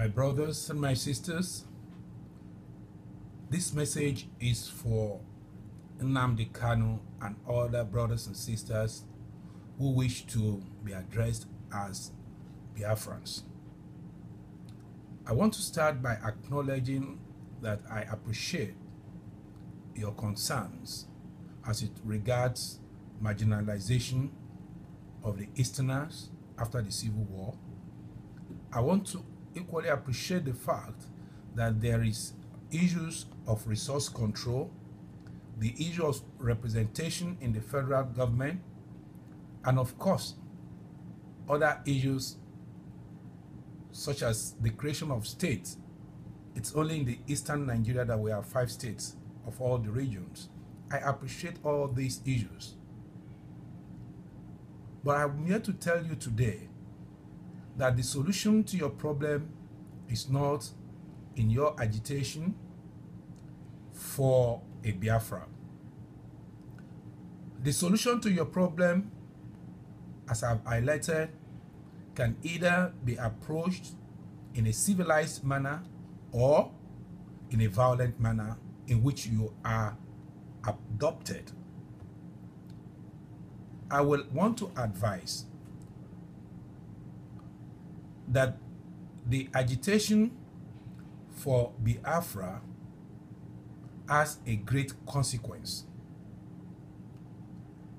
My brothers and my sisters, this message is for Nnamdi Kanu and other brothers and sisters who wish to be addressed as Biafrans. I want to start by acknowledging that I appreciate your concerns as it regards marginalization of the Easterners after the Civil War. I want to equally appreciate the fact that there is issues of resource control, the issue of representation in the federal government, and of course, other issues such as the creation of states. It's only in the eastern Nigeria that we have 5 states of all the regions. I appreciate all these issues. But I'm here to tell you today that the solution to your problem is not in your agitation for a Biafra. The solution to your problem, as I've highlighted, can either be approached in a civilized manner or in a violent manner in which you are adopted. I will want to advise that the agitation for Biafra has a great consequence.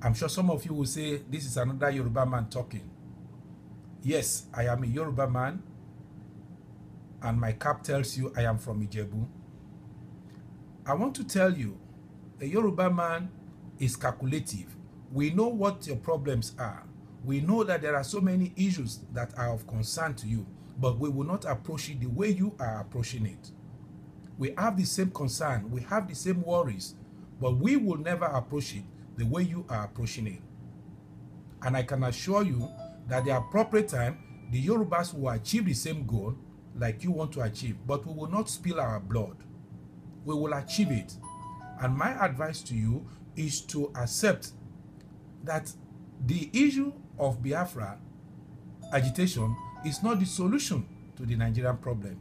I'm sure some of you will say, this is another Yoruba man talking. Yes, I am a Yoruba man, and my cap tells you I am from Ijebu. I want to tell you, a Yoruba man is calculative. We know what your problems are. We know that there are so many issues that are of concern to you, but we will not approach it the way you are approaching it. We have the same concern, we have the same worries, but we will never approach it the way you are approaching it. And I can assure you that at the appropriate time, the Yorubas will achieve the same goal like you want to achieve, but we will not spill our blood. We will achieve it. And my advice to you is to accept that the issue of Biafra agitation is not the solution to the Nigerian problem.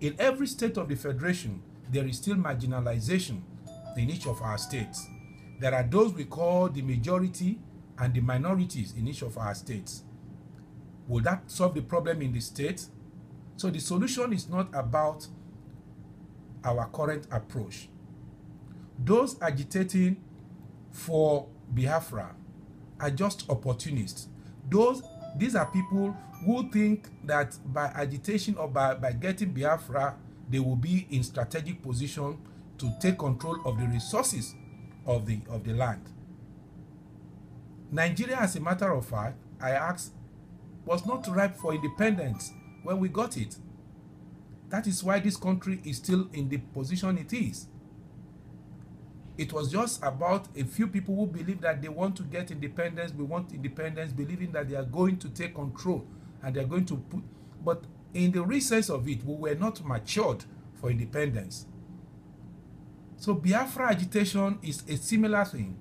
In every state of the Federation, there is still marginalization in each of our states. There are those we call the majority and the minorities in each of our states. Will that solve the problem in the state? So the solution is not about our current approach. Those agitating for Biafra are just opportunists. These are people who think that by agitation or by getting Biafra, they will be in strategic position to take control of the resources of the land. Nigeria, as a matter of fact, I asked, was not ripe for independence when we got it. That is why this country is still in the position it is. It was just about a few people who believe that they want to get independence, we want independence, believing that they are going to take control and they are going to put... But in the recess of it, we were not matured for independence. So Biafra agitation is a similar thing.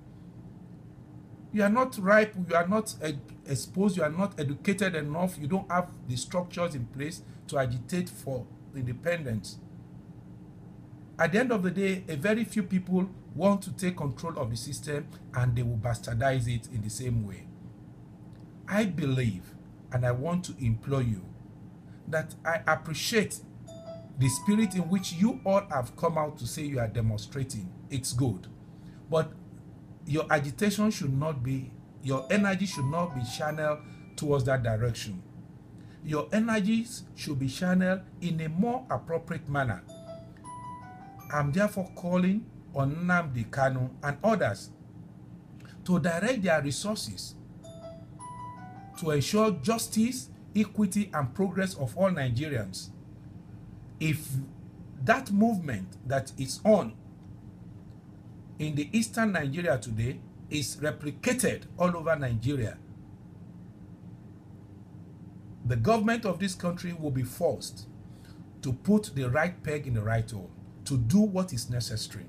You are not ripe, you are not exposed, you are not educated enough, you don't have the structures in place to agitate for independence. At the end of the day, a very few people want to take control of the system and they will bastardize it in the same way. I believe, and I want to implore you, that I appreciate the spirit in which you all have come out to say you are demonstrating. It's good. But your agitation should not be, your energy should not be channeled towards that direction. Your energies should be channeled in a more appropriate manner. I'm therefore calling on Nnamdi Kanu and others to direct their resources to ensure justice, equity, and progress of all Nigerians. If that movement that is on in the eastern Nigeria today is replicated all over Nigeria, the government of this country will be forced to put the right peg in the right hole, to do what is necessary.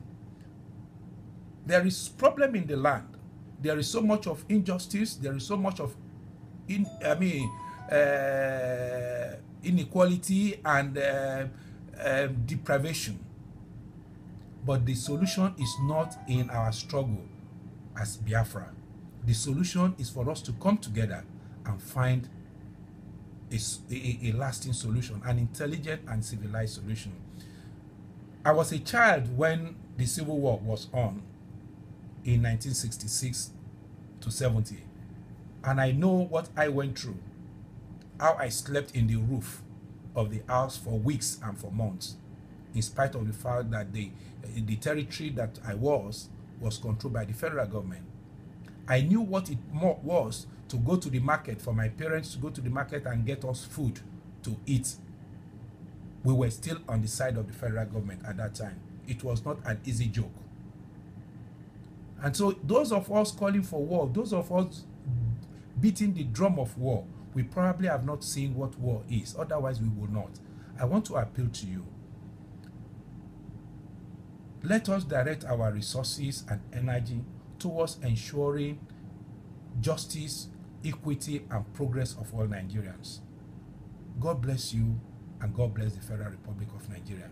There is problem in the land. There is so much of injustice. There is so much of inequality and deprivation. But the solution is not in our struggle as Biafra. The solution is for us to come together and find a lasting solution, an intelligent and civilized solution. I was a child when the Civil War was on in 1966 to 70, and I know what I went through, how I slept in the roof of the house for weeks and for months, in spite of the fact that the territory that I was controlled by the federal government. I knew what it was to go to the market, for my parents to go to the market and get us food to eat. We were still on the side of the federal government at that time. It was not an easy joke. And so those of us calling for war, those of us beating the drum of war, we probably have not seen what war is. Otherwise, we will not. I want to appeal to you. Let us direct our resources and energy towards ensuring justice, equity, and progress of all Nigerians. God bless you, and God bless the Federal Republic of Nigeria.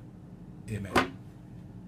Amen.